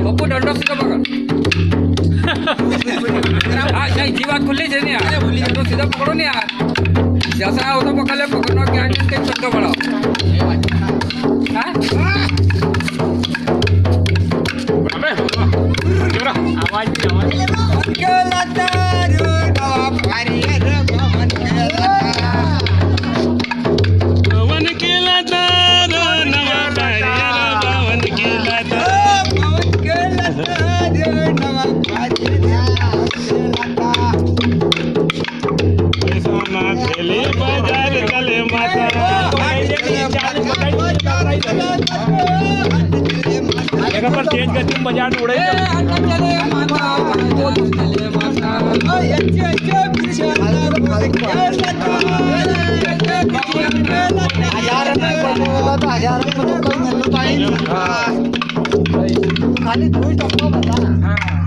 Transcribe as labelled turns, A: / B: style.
A: बप्पू दंडो सीधा पकड़ हाँ नहीं जी बात खुली है नहीं यार दंडो सीधा पकड़ो नहीं यार जैसा होता पकड़ ले पकड़ना क्या है टेक करके बढ़ाओ हाँ आवाज पर तेज गति में बजा उड़े खाली